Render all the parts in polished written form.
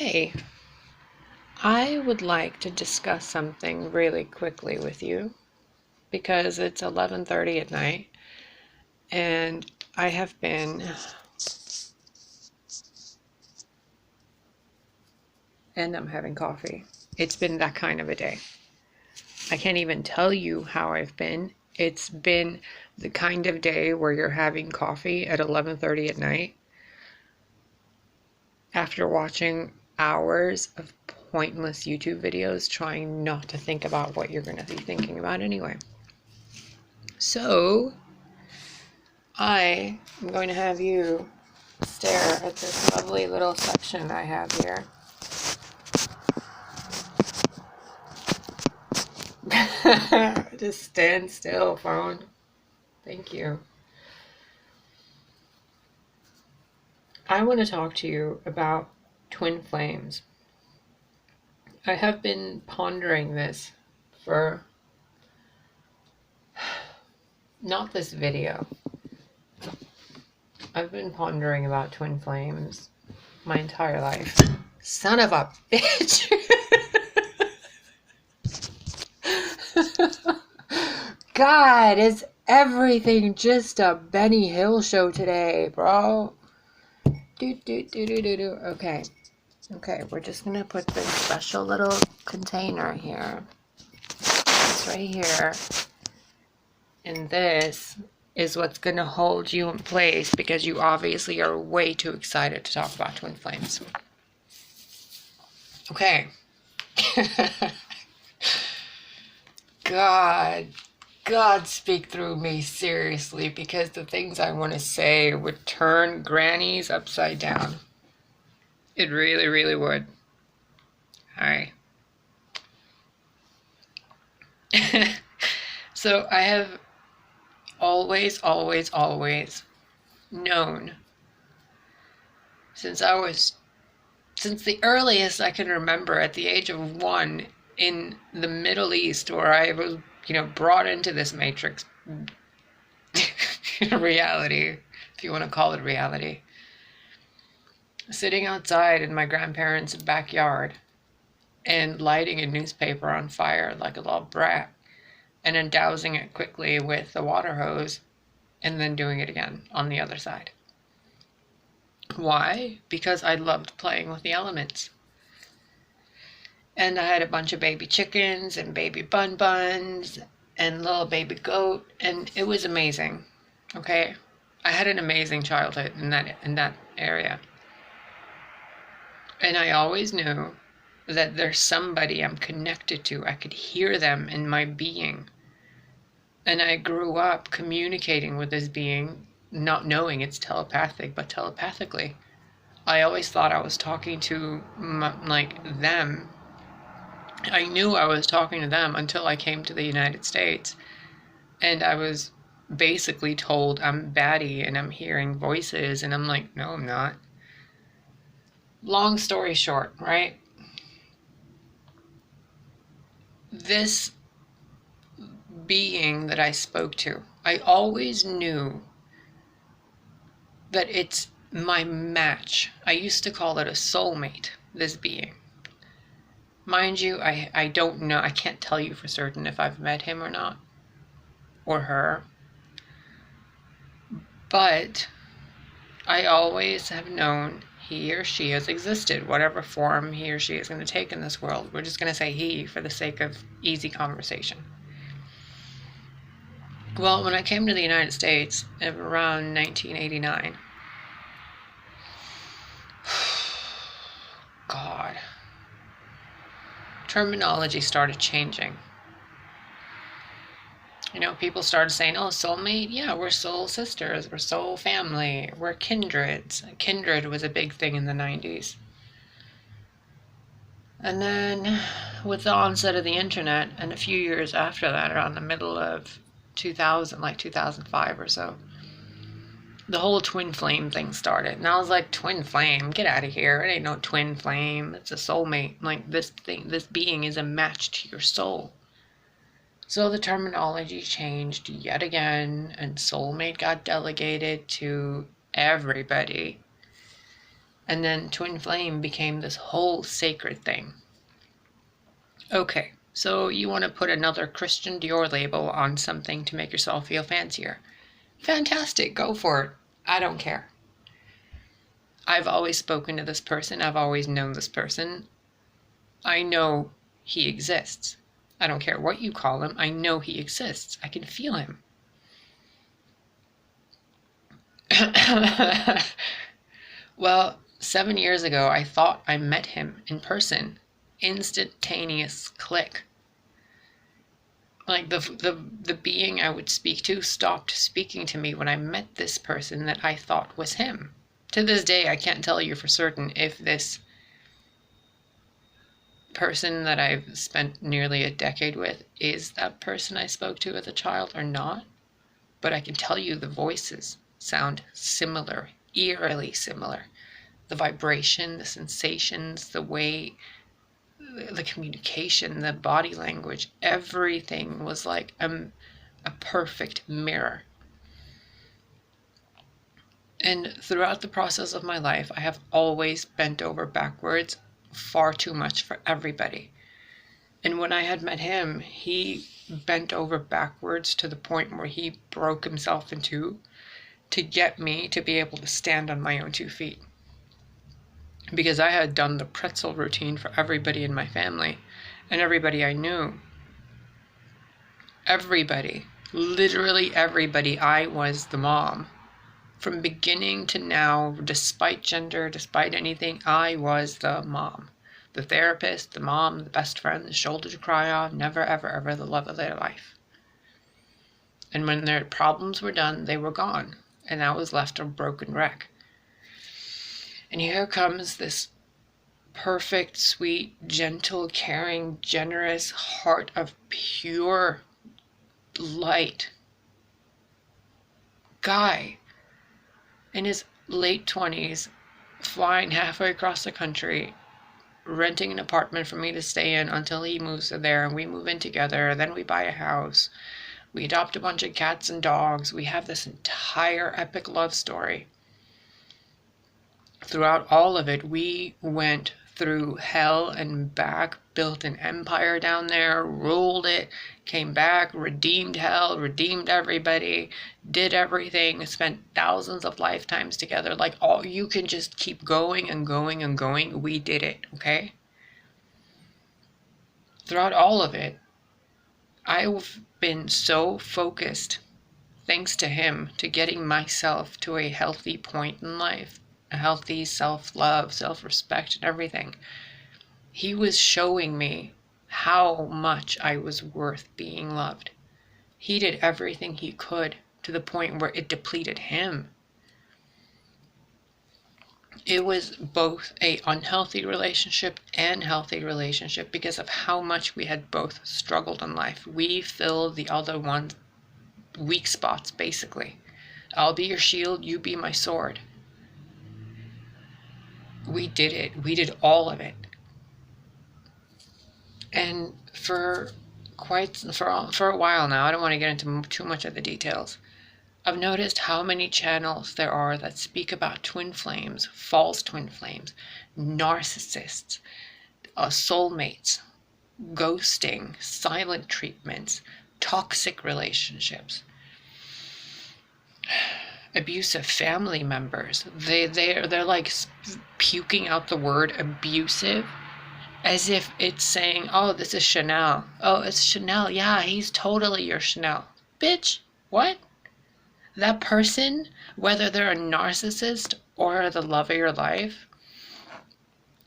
Hey, I would like to discuss something really quickly with you because it's 11:30 at night and I have been and I'm having coffee. It's been that kind of a day. I can't even tell you how I've been. It's been the kind of day where you're having coffee at 11:30 at night after watching hours of pointless YouTube videos trying not to think about what you're going to be thinking about anyway. So, I am going to have you stare at this lovely little section I have here. Just stand still, phone. Thank you. I want to talk to you about twin flames. I have been pondering this for not this video. I've been pondering about twin flames my entire life. Son of a bitch. God, is everything just a Benny Hill show today, bro? Okay. Okay, we're just gonna put this special little container here. It's right here. And this is what's gonna hold you in place because you obviously are way too excited to talk about twin flames. Okay. God speak through me seriously, because the things I want to say would turn grannies upside down. It really, really would. Alright. So I have always known since the earliest I can remember, at the age of 1, in the Middle East, where I was, brought into this matrix reality, if you want to call it reality. Sitting outside in my grandparents' backyard and lighting a newspaper on fire like a little brat, and then dousing it quickly with the water hose and then doing it again on the other side. Why? Because I loved playing with the elements. And I had a bunch of baby chickens and baby buns and little baby goat, and it was amazing. Okay? I had an amazing childhood in that area. And I always knew that there's somebody I'm connected to. I could hear them in my being. And I grew up communicating with this being, not knowing it's telepathic, but telepathically. I always thought I was talking to them. I knew I was talking to them until I came to the United States. And I was basically told I'm batty and I'm hearing voices. And I'm like, no, I'm not. Long story short, right? This being that I spoke to, I always knew that it's my match. I used to call it a soulmate, this being. Mind you, I don't know, I can't tell you for certain if I've met him or not, or her. But I always have known he or she has existed, whatever form he or she is going to take in this world. We're just going to say he for the sake of easy conversation. Well, when I came to the United States around 1989, God, terminology started changing. People started saying, oh, soulmate, yeah, we're soul sisters, we're soul family, we're kindreds. Kindred was a big thing in the 90s. And then with the onset of the internet, and a few years after that, around the middle of 2000, like 2005 or so, the whole twin flame thing started. And I was like, twin flame? Get out of here. It ain't no twin flame. It's a soulmate. Like, this being is a match to your soul. So the terminology changed yet again, and soulmate got delegated to everybody. And then twin flame became this whole sacred thing. Okay, so you want to put another Christian Dior label on something to make yourself feel fancier. Fantastic, go for it. I don't care. I've always spoken to this person. I've always known this person. I know he exists. I don't care what you call him. I know he exists. I can feel him. Well, 7 years ago, I thought I met him in person. Instantaneous click. Like the being I would speak to stopped speaking to me when I met this person that I thought was him. To this day, I can't tell you for certain if this person that I've spent nearly a decade with is that person I spoke to as a child or not. But I can tell you the voices sound similar, eerily similar. The vibration, the sensations, the way, the communication, the body language, everything was like a perfect mirror. And throughout the process of my life, I have always bent over backwards far too much for everybody. And when I had met him, he bent over backwards to the point where he broke himself in two to get me to be able to stand on my own 2 feet. Because I had done the pretzel routine for everybody in my family and everybody I knew. Everybody, literally everybody, I was the mom. From beginning to now, despite gender, despite anything, I was the mom. The therapist, the mom, the best friend, the shoulder to cry on, never, ever, ever the love of their life. And when their problems were done, they were gone. And I was left a broken wreck. And here comes this perfect, sweet, gentle, caring, generous heart of pure light guy in his late 20s, flying halfway across the country, renting an apartment for me to stay in until he moves there and we move in together. Then we buy a house. We adopt a bunch of cats and dogs. We have this entire epic love story. Throughout all of it, we went through hell and back, built an empire down there, ruled it, came back, redeemed hell, redeemed everybody, did everything, spent thousands of lifetimes together. Like, all you can just keep going and going and going. We did it, okay? Throughout all of it, I've been so focused, thanks to him, to getting myself to a healthy point in life. A healthy self-love, self-respect, and everything. He was showing me how much I was worth being loved. He did everything he could to the point where it depleted him. It was both a unhealthy relationship and healthy relationship because of how much we had both struggled in life. We filled the other one's weak spots, basically. I'll be your shield, you be my sword. We did it. We did all of it. And for a while now, I don't want to get into too much of the details, I've noticed how many channels there are that speak about twin flames, false twin flames, narcissists, soulmates, ghosting, silent treatments, toxic relationships, abusive family members. They're like puking out the word abusive as if it's saying, oh, this is Chanel. Oh, it's Chanel. Yeah, he's totally your Chanel. Bitch, what? That person, whether they're a narcissist or the love of your life,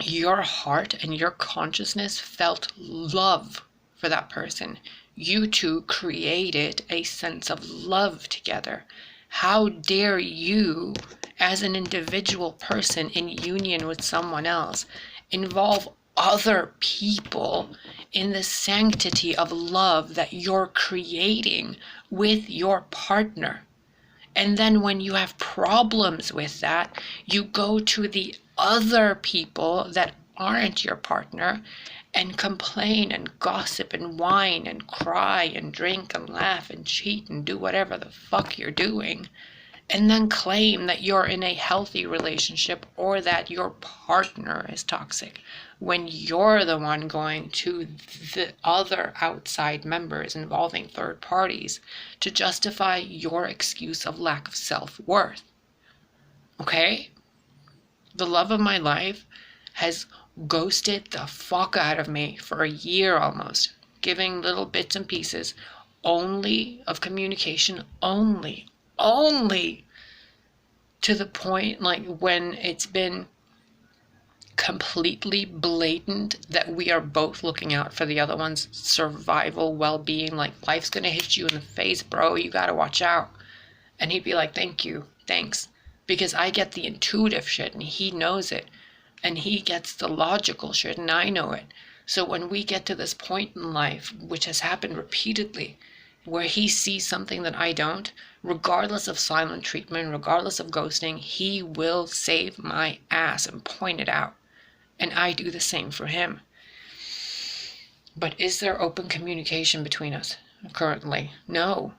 your heart and your consciousness felt love for that person. You two created a sense of love together. How dare you, as an individual person in union with someone else, involve other people in the sanctity of love that you're creating with your partner? And then when you have problems with that, you go to the other people that aren't your partner and complain and gossip and whine and cry and drink and laugh and cheat and do whatever the fuck you're doing. and then claim that you're in a healthy relationship or that your partner is toxic when you're the one going to the other outside members involving third parties to justify your excuse of lack of self-worth. Okay? The love of my life has ghosted the fuck out of me for a year almost, giving little bits and pieces only of communication, only to the point like when it's been completely blatant that we are both looking out for the other one's survival, well-being, like life's gonna hit you in the face, bro, you gotta watch out. And he'd be like, thank you, thanks, because I get the intuitive shit and he knows it, and he gets the logical shit and I know it. So when we get to this point in life, which has happened repeatedly, where he sees something that I don't, regardless of silent treatment, regardless of ghosting, he will save my ass and point it out. And I do the same for him. But is there open communication between us currently? No.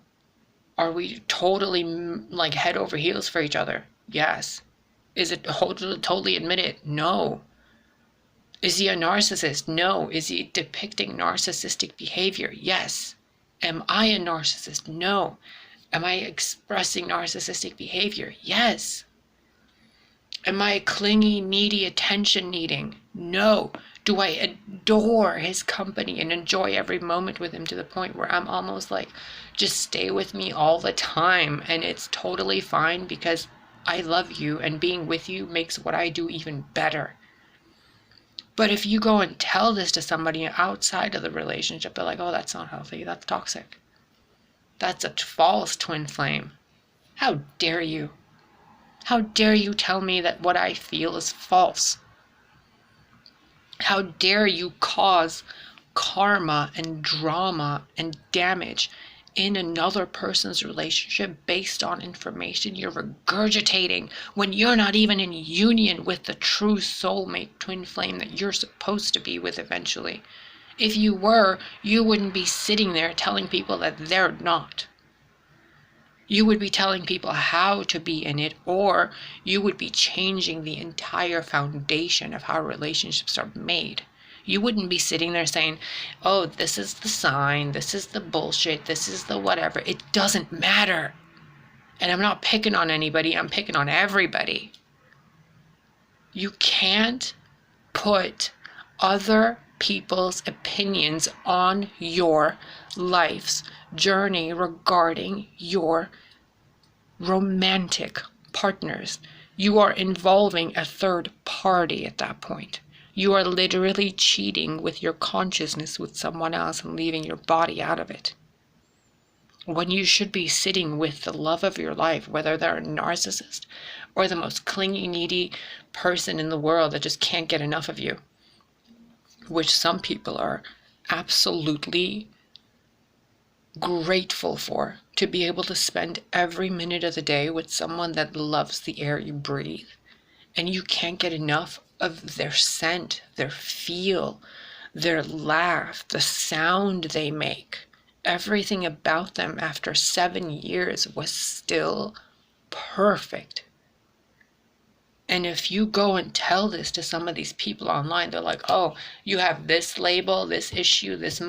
Are we totally like head over heels for each other? Yes. Is it totally admitted? No. Is he a narcissist? No. Is he depicting narcissistic behavior? Yes. Am I a narcissist? No. Am I expressing narcissistic behavior? Yes. Am I clingy, needy, attention needing? No. Do I adore his company and enjoy every moment with him to the point where I'm almost like, just stay with me all the time and it's totally fine because I love you and being with you makes what I do even better. But if you go and tell this to somebody outside of the relationship, they're like, oh, that's not healthy, that's toxic. That's a false twin flame. How dare you? How dare you tell me that what I feel is false? How dare you cause karma and drama and damage in another person's relationship based on information you're regurgitating when you're not even in union with the true soulmate twin flame that you're supposed to be with eventually. If you were, you wouldn't be sitting there telling people that they're not. You would be telling people how to be in it, or you would be changing the entire foundation of how relationships are made. You wouldn't be sitting there saying, oh, this is the sign, this is the bullshit, this is the whatever. It doesn't matter. And I'm not picking on anybody, I'm picking on everybody. You can't put other people's opinions on your life's journey regarding your romantic partners. You are involving a third party at that point. You are literally cheating with your consciousness with someone else and leaving your body out of it. When you should be sitting with the love of your life, whether they're a narcissist or the most clingy, needy person in the world that just can't get enough of you, which some people are absolutely grateful for, to be able to spend every minute of the day with someone that loves the air you breathe, and you can't get enough of their scent, their feel, their laugh, the sound they make. Everything about them after 7 years was still perfect. And if you go and tell this to some of these people online, they're like, oh, you have this label, this issue, this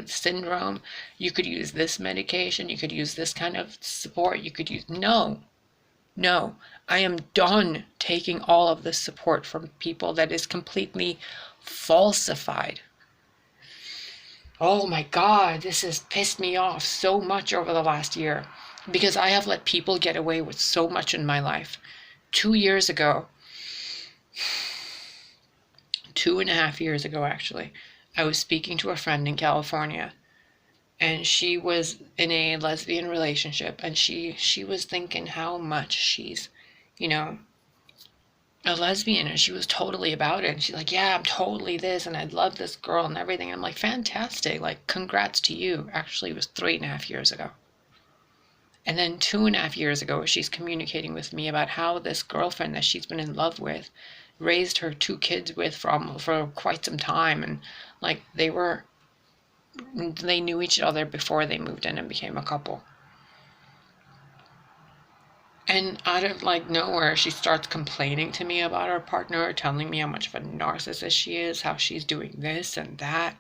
syndrome, you could use this medication, you could use this kind of support, you could use... No, I am done taking all of this support from people that is completely falsified. Oh my God, this has pissed me off so much over the last year because I have let people get away with so much in my life. 2 years ago, 2.5 years ago actually, I was speaking to a friend in California, and she was in a lesbian relationship, and she was thinking how much she's, a lesbian, and she was totally about it, and she's like, yeah, I'm totally this, and I love this girl and everything. I'm like, fantastic, like, congrats to you. Actually, it was 3.5 years ago. And then 2.5 years ago, she's communicating with me about how this girlfriend that she's been in love with raised her 2 kids with for quite some time, and like they knew each other before they moved in and became a couple. And out of like nowhere, she starts complaining to me about her partner, telling me how much of a narcissist she is, how she's doing this and that,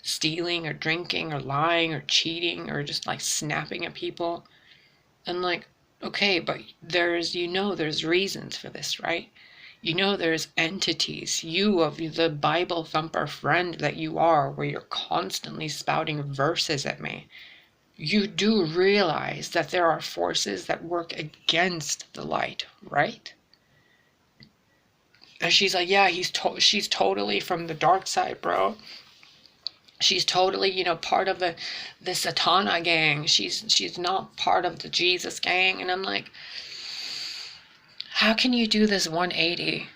stealing or drinking or lying or cheating or just like snapping at people. And like, okay, but there's reasons for this, right? There's entities. You, of the Bible thumper friend that you are, where you're constantly spouting verses at me, you do realize that there are forces that work against the light, right? And she's like, yeah, she's totally from the dark side, bro. She's totally, part of this Itano gang. She's not part of the Jesus gang. And I'm like, how can you do this 180?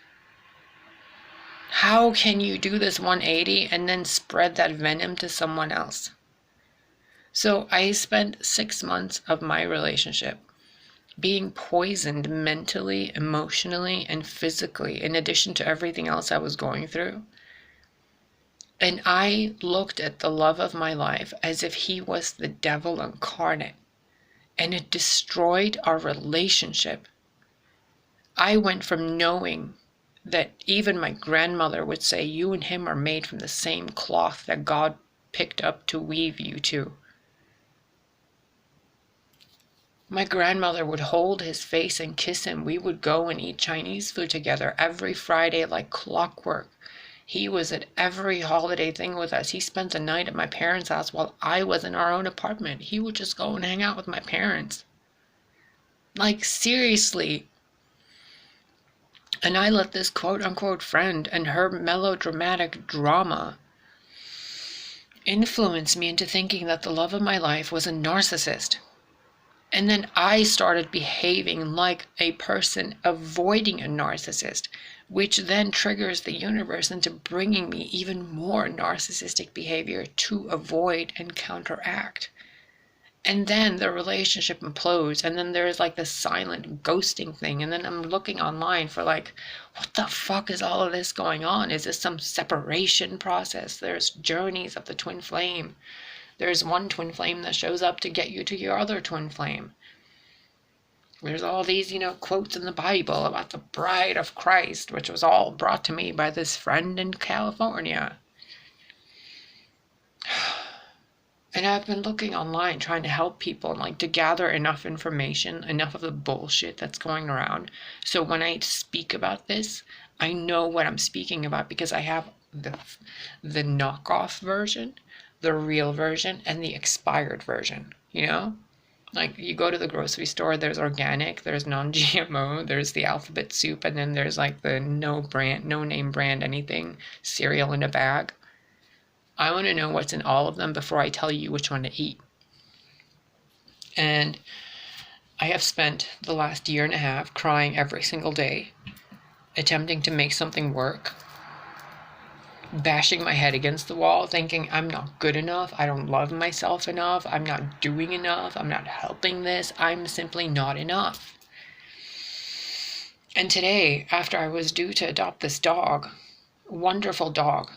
How can you do this 180 and then spread that venom to someone else? So I spent 6 months of my relationship being poisoned mentally, emotionally, and physically, in addition to everything else I was going through. And I looked at the love of my life as if he was the devil incarnate, and it destroyed our relationship. I went from knowing that even my grandmother would say, you and him are made from the same cloth that God picked up to weave you to. My grandmother would hold his face and kiss him. We would go and eat Chinese food together every Friday like clockwork. He was at every holiday thing with us. He spent the night at my parents' house while I was in our own apartment. He would just go and hang out with my parents. Like, seriously. And I let this quote-unquote friend and her melodramatic drama influence me into thinking that the love of my life was a narcissist. And then I started behaving like a person avoiding a narcissist, which then triggers the universe into bringing me even more narcissistic behavior to avoid and counteract. And then the relationship implodes, and then there's like this silent ghosting thing, and then I'm looking online for like, what the fuck is all of this going on? Is this some separation process? There's journeys of the twin flame. There's one twin flame that shows up to get you to your other twin flame. There's all these, quotes in the Bible about the bride of Christ, which was all brought to me by this friend in California. And I've been looking online trying to help people and like to gather enough information, enough of the bullshit that's going around. So when I speak about this, I know what I'm speaking about because I have the knockoff version, the real version, and the expired version, Like, you go to the grocery store, there's organic, there's non-GMO, there's the alphabet soup, and then there's like the no name brand anything cereal in a bag. I want to know what's in all of them before I tell you which one to eat. And I have spent the last year and a half crying every single day, attempting to make something work, bashing my head against the wall, thinking I'm not good enough, I don't love myself enough, I'm not doing enough, I'm not helping this, I'm simply not enough. And today, after I was due to adopt this dog, wonderful dog,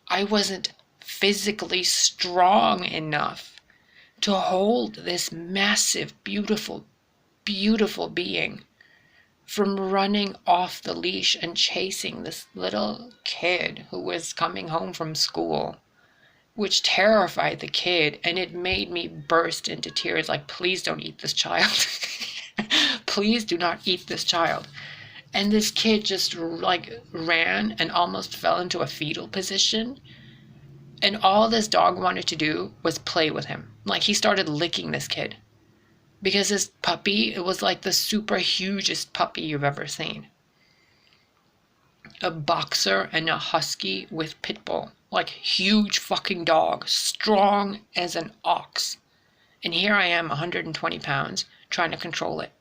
I wasn't physically strong enough to hold this massive, beautiful, beautiful being from running off the leash and chasing this little kid who was coming home from school, which terrified the kid, and it made me burst into tears like, please don't eat this child. Please do not eat this child. And this kid just like ran and almost fell into a fetal position. And all this dog wanted to do was play with him. Like, he started licking this kid. Because this puppy, it was like the super hugest puppy you've ever seen. A boxer and a husky with pit bull. Like, huge fucking dog. Strong as an ox. And here I am, 120 pounds, trying to control it.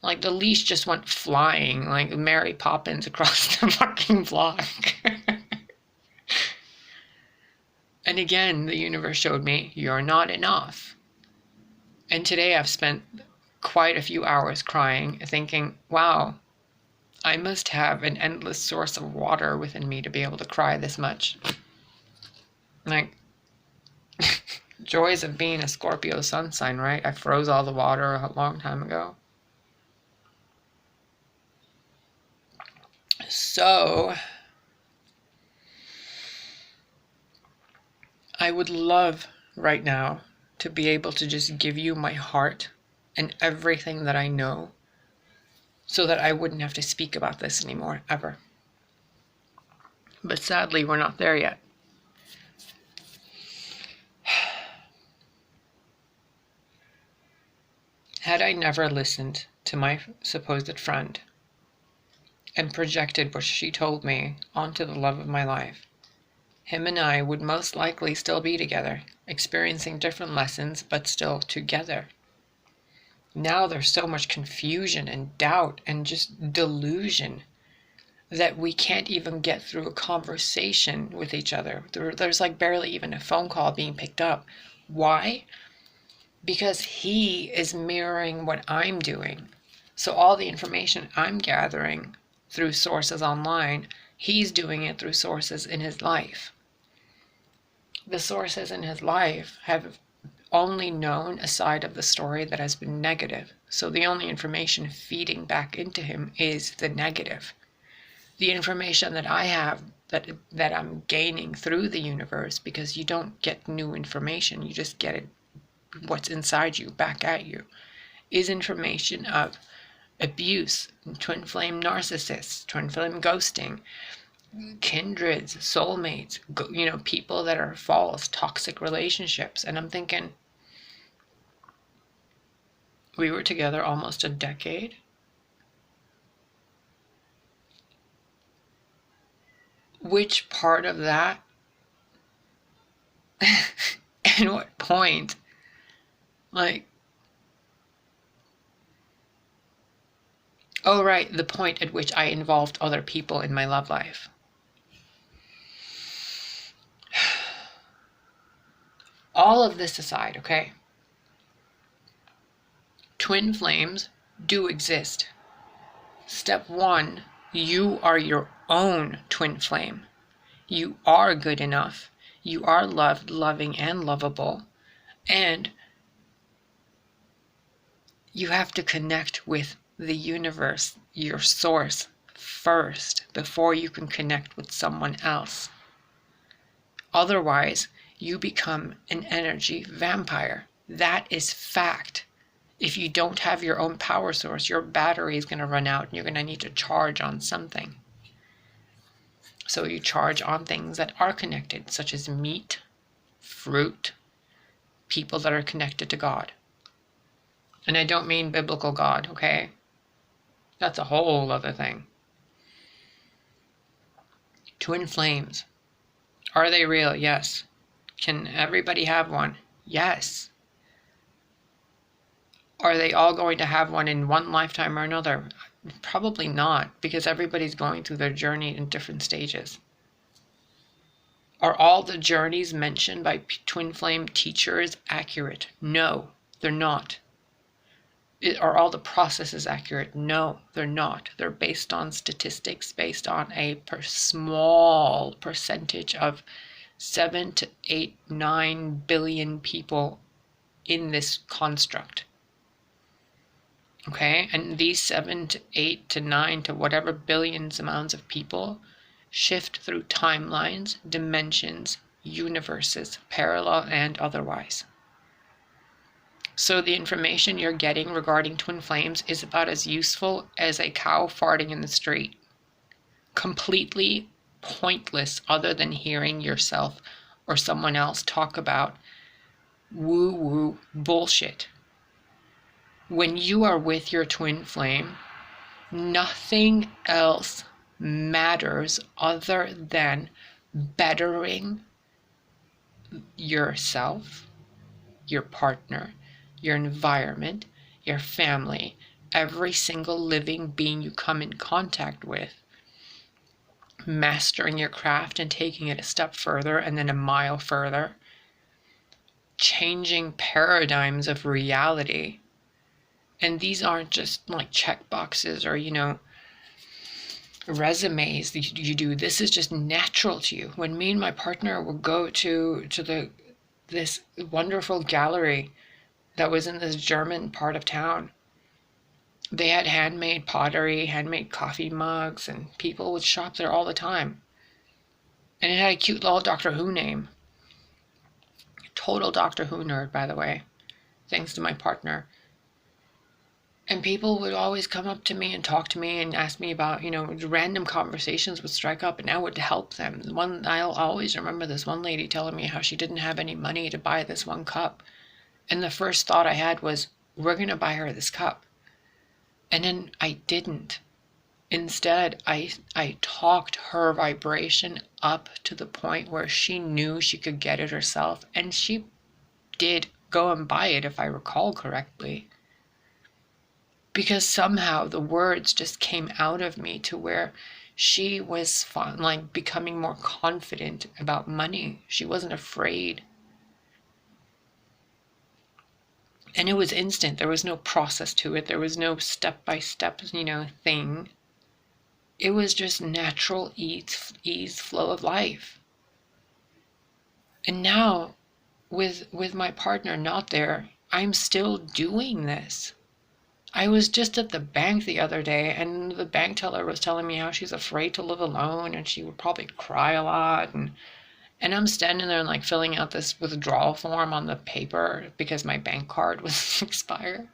Like, the leash just went flying like Mary Poppins across the fucking block. And again, the universe showed me, you're not enough. And today I've spent quite a few hours crying, thinking, wow, I must have an endless source of water within me to be able to cry this much. Like, joys of being a Scorpio sun sign, right? I froze all the water a long time ago. So I would love right now to be able to just give you my heart and everything that I know so that I wouldn't have to speak about this anymore, ever. But sadly, we're not there yet. Had I never listened to my supposed friend and projected what she told me onto the love of my life, him and I would most likely still be together, experiencing different lessons, but still together. Now there's so much confusion and doubt and just delusion that we can't even get through a conversation with each other. There's like barely even a phone call being picked up. Why? Because he is mirroring what I'm doing. So all the information I'm gathering through sources online, he's doing it through sources in his life. The sources in his life have only known a side of the story that has been negative. So the only information feeding back into him is the negative. The information that I have that I'm gaining through the universe, because you don't get new information, you just get it, what's inside you back at you, is information of abuse, twin flame narcissists, twin flame ghosting, kindreds, soulmates, people that are false, toxic relationships. And I'm thinking, we were together almost a decade. Which part of that and what point? Like, oh right, the point at which I involved other people in my love life. All of this aside, okay? Twin flames do exist. Step one, you are your own twin flame. You are good enough. You are loved, loving, and lovable. And you have to connect with the universe, your source, first, before you can connect with someone else. Otherwise, you become an energy vampire. That is fact. If you don't have your own power source, your battery is going to run out and you're going to need to charge on something. So you charge on things that are connected, such as meat, fruit, people that are connected to God. And I don't mean biblical God, okay? That's a whole other thing. Twin flames. Are they real? Yes. Can everybody have one? Yes. Are they all going to have one in one lifetime or another? Probably not, because everybody's going through their journey in different stages. Are all the journeys mentioned by twin flame teachers accurate? No, they're not. Are all the processes accurate? No, they're not. They're based on statistics, based on a small percentage of 7 to 8, 9 billion people in this construct. Okay, and these 7 to 8 to 9 to whatever billions amounts of people shift through timelines, dimensions, universes, parallel and otherwise. So the information you're getting regarding twin flames is about as useful as a cow farting in the street. Completely pointless, other than hearing yourself or someone else talk about woo-woo bullshit. When you are with your twin flame, nothing else matters other than bettering yourself, your partner, your environment, your family, every single living being you come in contact with, mastering your craft and taking it a step further and then a mile further, changing paradigms of reality. And these aren't just like check boxes or, resumes that you do. This is just natural to you. When me and my partner would go to this wonderful gallery that was in this German part of town, They had handmade pottery, handmade coffee mugs, and people would shop there all the time. And it had a cute little Doctor Who name. Total Doctor Who nerd, by the way, thanks to my partner. And people would always come up to me and talk to me and ask me about, random conversations would strike up, and I would help them. I'll always remember this one lady telling me how she didn't have any money to buy this one cup. And the first thought I had was, we're going to buy her this cup. And then I didn't. Instead, I talked her vibration up to the point where she knew she could get it herself. And she did go and buy it, if I recall correctly. Because somehow the words just came out of me to where she was becoming more confident about money. She wasn't afraid. And it was instant. There was no process to it. There was no step-by-step, thing. It was just natural ease, flow of life. And now, with my partner not there, I'm still doing this. I was just at the bank the other day, and the bank teller was telling me how she's afraid to live alone, and she would probably cry a lot, and I'm standing there and filling out this withdrawal form on the paper because my bank card was expired.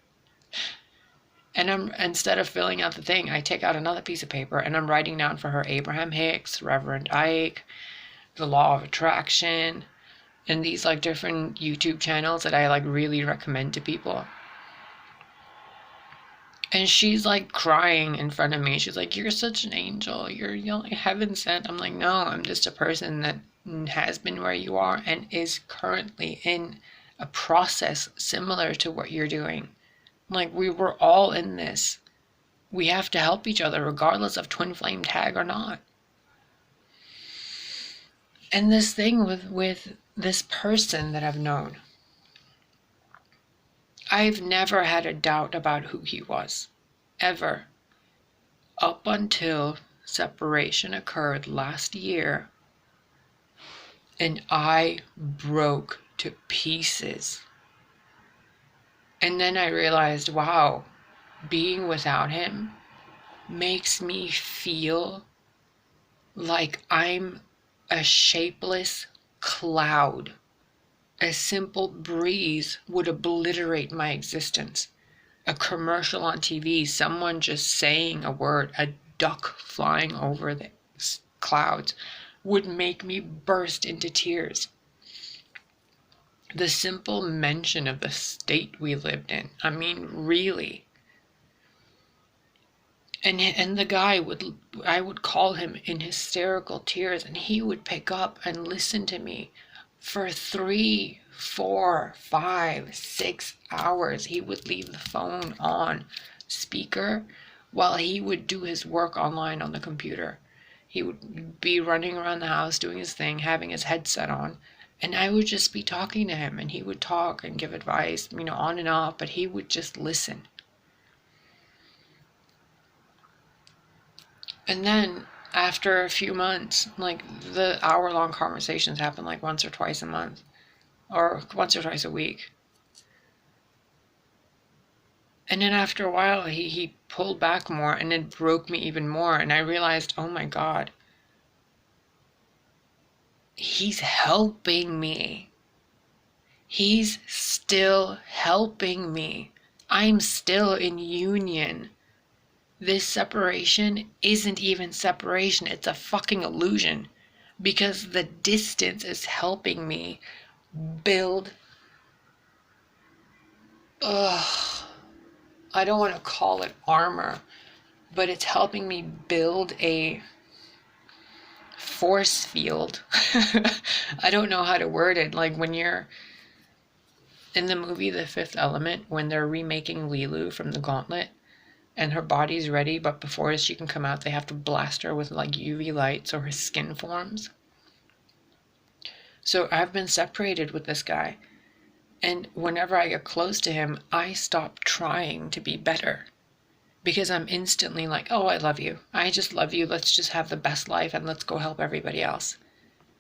And instead of filling out the thing, I take out another piece of paper and I'm writing down for her Abraham Hicks, Reverend Ike, the Law of Attraction, and these different YouTube channels that I really recommend to people. And she's crying in front of me. She's like, "You're such an angel. You're heaven sent." I'm like, "No, I'm just a person that has been where you are and is currently in a process similar to what you're doing. We were all in this. We have to help each other regardless of twin flame tag or not." And this thing with this person that I've known, I've never had a doubt about who he was, ever, up until separation occurred last year, and I broke to pieces. And then I realized, wow, being without him makes me feel like I'm a shapeless cloud. A simple breeze would obliterate my existence. A commercial on TV, someone just saying a word, a duck flying over the clouds, would make me burst into tears. The simple mention of the state we lived in, really. And the guy I would call him in hysterical tears, and he would pick up and listen to me for 3, 4, 5, 6 hours. He would leave the phone on speaker while he would do his work online on the computer. He would be running around the house doing his thing, having his headset on, and I would just be talking to him, and he would talk and give advice, on and off, but he would just listen. And then after a few months, the hour-long conversations happen once or twice a month, or once or twice a week. And then after a while, he pulled back more, and it broke me even more. And I realized, oh my God, he's helping me. He's still helping me. I'm still in union. This separation isn't even separation. It's a fucking illusion, because the distance is helping me build, I don't want to call it armor, but it's helping me build a force field. I don't know how to word it. When you're in the movie The Fifth Element, when they're remaking Lilu from the Gauntlet, and her body's ready, but before she can come out, they have to blast her with UV light so her skin forms. So I've been separated with this guy, and whenever I get close to him, I stop trying to be better, because I'm instantly oh, I love you. I just love you. Let's just have the best life, and let's go help everybody else.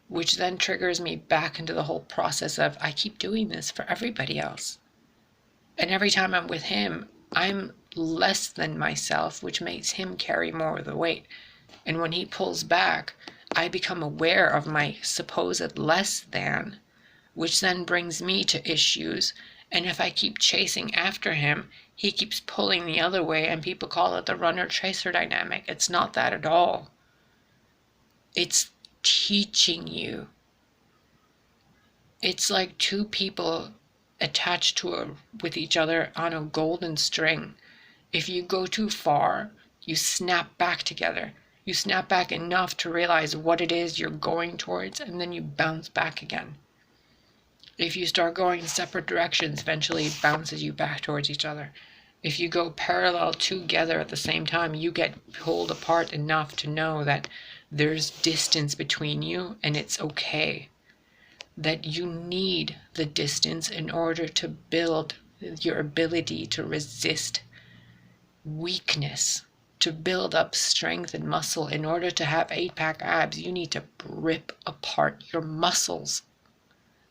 Which then triggers me back into the whole process of, I keep doing this for everybody else. And every time I'm with him, I'm less than myself, which makes him carry more of the weight. And when he pulls back, I become aware of my supposed less than, which then brings me to issues. And if I keep chasing after him, he keeps pulling the other way, and people call it the runner-chaser dynamic. It's not that at all. It's teaching you. It's like two people attached with each other on a golden string. If you go too far, you snap back together. You snap back enough to realize what it is you're going towards, and then you bounce back again. If you start going in separate directions, eventually it bounces you back towards each other. If you go parallel together at the same time, you get pulled apart enough to know that there's distance between you, and it's okay. That you need the distance in order to build your ability to resist weakness, to build up strength and muscle. In order to have 8-pack abs, you need to rip apart your muscles.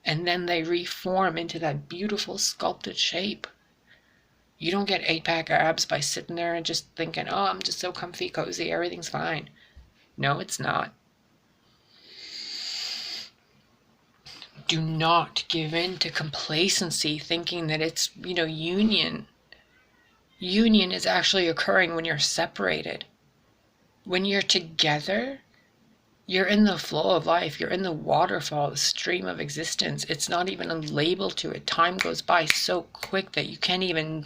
And then they reform into that beautiful sculpted shape. You don't get 8-pack abs by sitting there and just thinking, oh, I'm just so comfy, cozy, everything's fine. No, it's not. Do not give in to complacency, thinking that it's, union. Union is actually occurring when you're separated. When you're together, you're in the flow of life. You're in the waterfall, the stream of existence. It's not even a label to it. Time goes by so quick that you can't even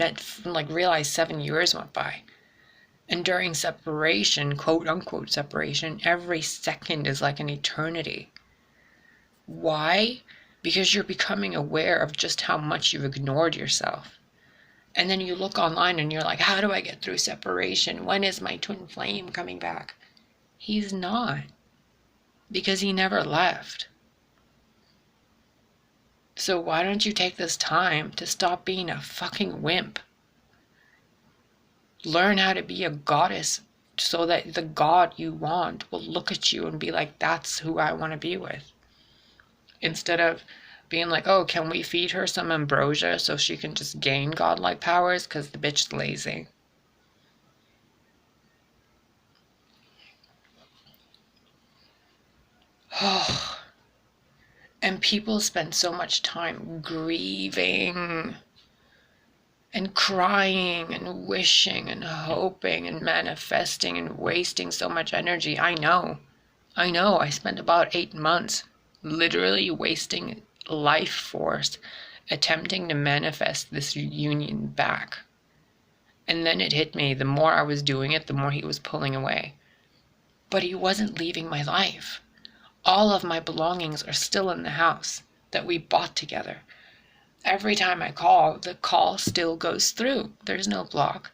realize 7 years went by. And during separation, quote unquote separation, every second is like an eternity. Why? Because you're becoming aware of just how much you've ignored yourself. And then you look online and you're like, how do I get through separation? When is my twin flame coming back? He's not. Because he never left. So why don't you take this time to stop being a fucking wimp? Learn how to be a goddess so that the god you want will look at you and be like, that's who I want to be with. Instead of being like, oh, can we feed her some ambrosia so she can just gain godlike powers because the bitch's lazy. Oh. And people spend so much time grieving and crying and wishing and hoping and manifesting and wasting so much energy. I know. I spent about 8 months literally wasting life force attempting to manifest this union back. And then it hit me. The more I was doing it, the more he was pulling away. But he wasn't leaving my life. All of my belongings are still in the house that we bought together. Every time I call, the call still goes through. There's no block.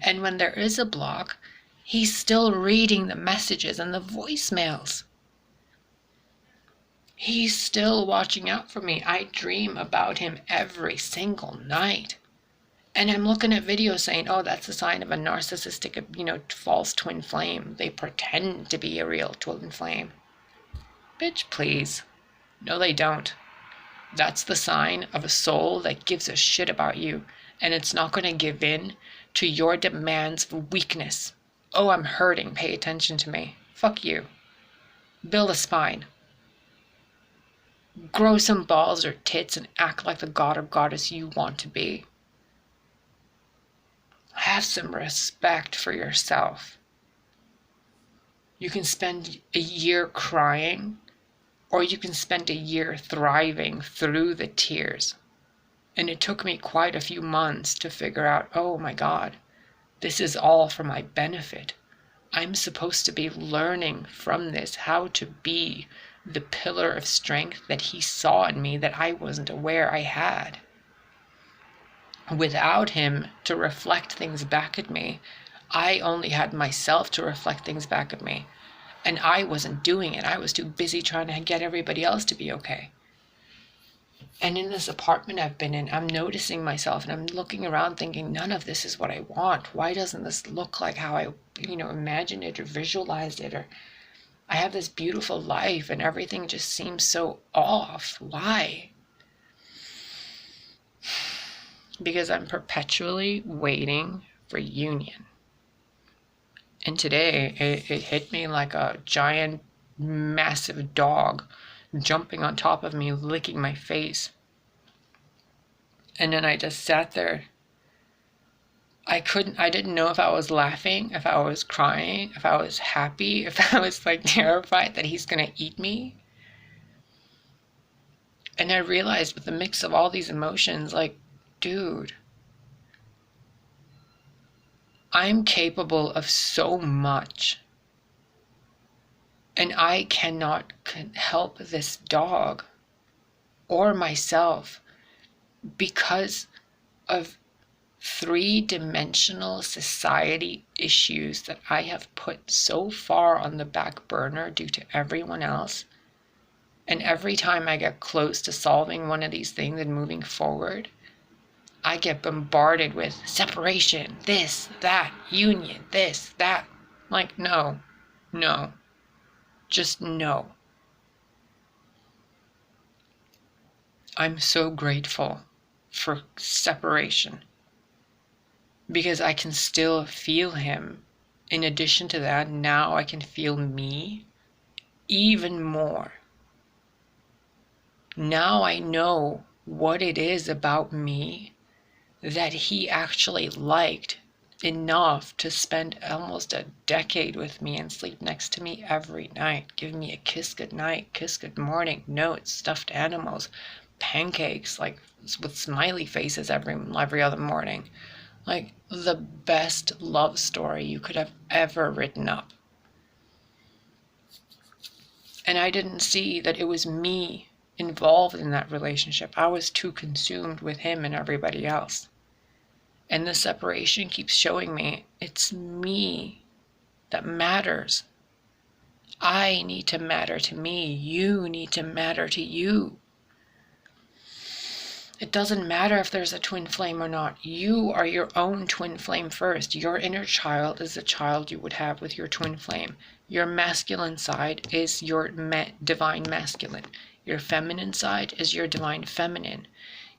And when there is a block, he's still reading the messages and the voicemails. He's still watching out for me. I dream about him every single night. And I'm looking at videos saying, oh, that's a sign of a narcissistic, false twin flame. They pretend to be a real twin flame. Bitch, please. No, they don't. That's the sign of a soul that gives a shit about you. And it's not going to give in to your demands of weakness. Oh, I'm hurting. Pay attention to me. Fuck you. Build a spine. Grow some balls or tits and act like the god or goddess you want to be. Have some respect for yourself. You can spend a year crying, or you can spend a year thriving through the tears. And it took me quite a few months to figure out, oh my God, this is all for my benefit. I'm supposed to be learning from this how to be the pillar of strength that he saw in me that I wasn't aware I had. Without him to reflect things back at me, I only had myself to reflect things back at me. And I wasn't doing it. I was too busy trying to get everybody else to be okay. And in this apartment I've been in, I'm noticing myself and I'm looking around thinking, none of this is what I want. Why doesn't this look like how I, imagined it or visualized it? Or I have this beautiful life and everything just seems so off. Why? because I'm perpetually waiting for union. And today it hit me like a giant, massive dog jumping on top of me, licking my face. And then I just sat there. I didn't know if I was laughing, if I was crying, if I was happy, if I was like terrified that he's gonna eat me. And I realized with the mix of all these emotions, like, dude, I'm capable of so much. And I cannot help this dog or myself because of three-dimensional society issues that I have put so far on the back burner due to everyone else. And every time I get close to solving one of these things and moving forward, I get bombarded with separation, this, that, union, this, that. Like, no, just no. I'm so grateful for separation because I can still feel him. In addition to that, now I can feel me even more. Now I know what it is about me that he actually liked enough to spend almost a decade with me and sleep next to me every night, give me a kiss goodnight, kiss good morning, notes, stuffed animals, pancakes, like with smiley faces every other morning. Like the best love story you could have ever written up. And I didn't see that it was me involved in that relationship. I was too consumed with him and everybody else. And the separation keeps showing me it's me that matters. I need to matter to me. You need to matter to you. It doesn't matter if there's a twin flame or not. You are your own twin flame first. Your inner child is the child you would have with your twin flame. Your masculine side is your divine masculine. Your feminine side is your divine feminine.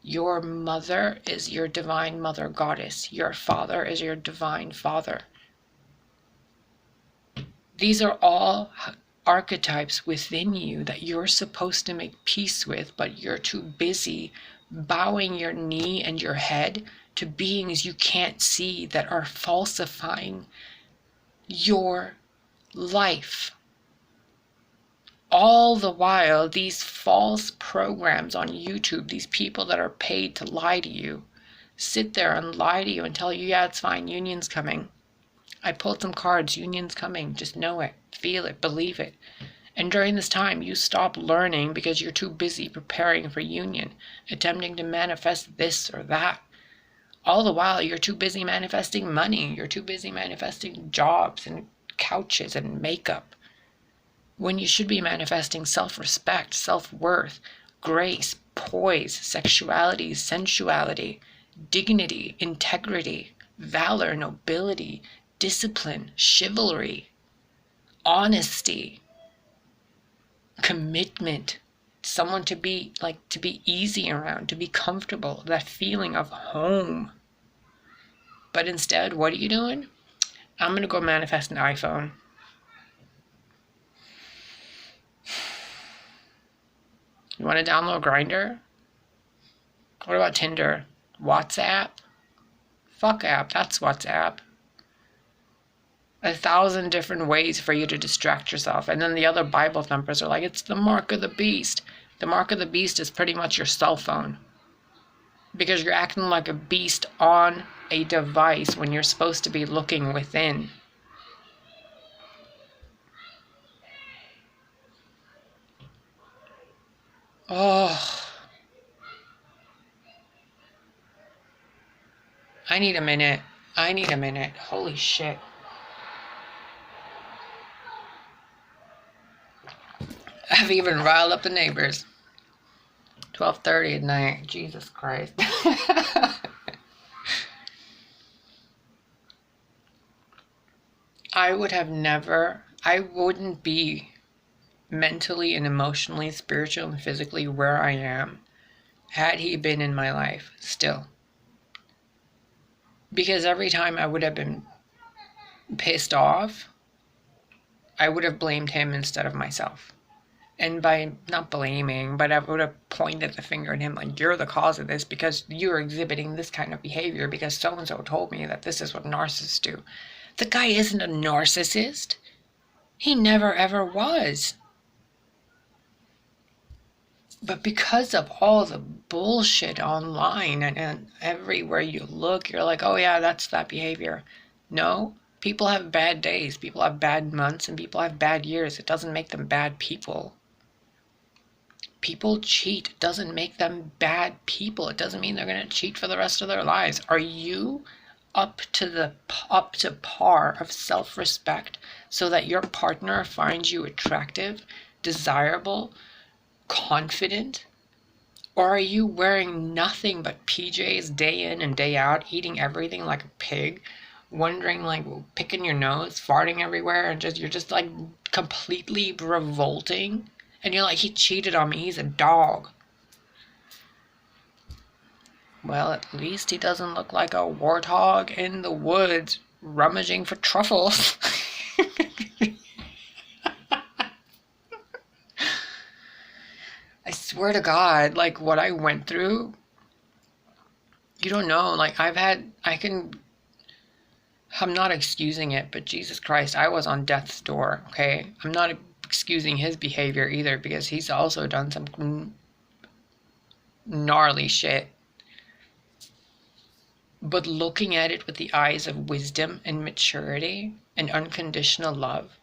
Your mother is your divine mother goddess. Your father is your divine father. These are all archetypes within you that you're supposed to make peace with, but you're too busy bowing your knee and your head to beings you can't see that are falsifying your life. All the while, these false programs on YouTube, these people that are paid to lie to you, sit there and lie to you and tell you, yeah, it's fine, union's coming. I pulled some cards, union's coming, just know it, feel it, believe it. And during this time, you stop learning because you're too busy preparing for union, attempting to manifest this or that. All the while, you're too busy manifesting money, you're too busy manifesting jobs and couches and makeup, when you should be manifesting self-respect, self-worth, grace, poise, sexuality, sensuality, dignity, integrity, valor, nobility, discipline, chivalry, honesty, commitment, someone to be easy around, to be comfortable, that feeling of home. But instead, what are you doing? I'm going to go manifest an iPhone. You want to download Grindr? What about Tinder? WhatsApp? Fuck app, that's WhatsApp. 1,000 different ways for you to distract yourself. And then the other Bible thumpers are like, it's the mark of the beast. The mark of the beast is pretty much your cell phone. Because you're acting like a beast on a device when you're supposed to be looking within. Oh. I need a minute. Holy shit. I've even riled up the neighbors. 12:30 at night. Jesus Christ. I wouldn't be mentally and emotionally, spiritually and physically where I am had he been in my life still. Because every time I would have been pissed off, I would have blamed him instead of myself. And by not blaming, but I would have pointed the finger at him like, you're the cause of this because you're exhibiting this kind of behavior because so-and-so told me that this is what narcissists do. The guy isn't a narcissist. He never ever was. But because of all the bullshit online and everywhere you look, you're like, oh yeah, that's that behavior. No, people have bad days, people have bad months, and people have bad years. It doesn't make them bad people. People cheat. It doesn't make them bad people. It doesn't mean they're going to cheat for the rest of their lives. Are you up to par of self-respect so that your partner finds you attractive, desirable, confident? Or are you wearing nothing but PJs day in and day out, eating everything like a pig, wondering, like, picking your nose, farting everywhere, and you're just like completely revolting? And you're like, he cheated on me, he's a dog. Well, at least he doesn't look like a warthog in the woods rummaging for truffles. I swear to God, like, what I went through, you don't know. Like, I'm not excusing it, but Jesus Christ, I was on death's door, okay? I'm not excusing his behavior either because he's also done some gnarly shit. But looking at it with the eyes of wisdom and maturity and unconditional love,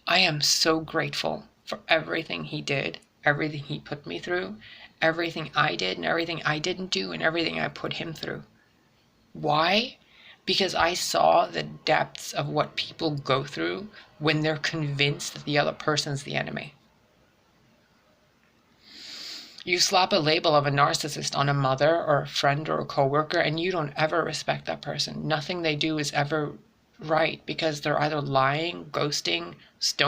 I am so grateful for everything he did, everything he put me through, everything I did and everything I didn't do and everything I put him through. Why? Because I saw the depths of what people go through when they're convinced that the other person's the enemy. You slap a label of a narcissist on a mother or a friend or a coworker, and you don't ever respect that person. Nothing they do is ever right because they're either lying, ghosting, stoning,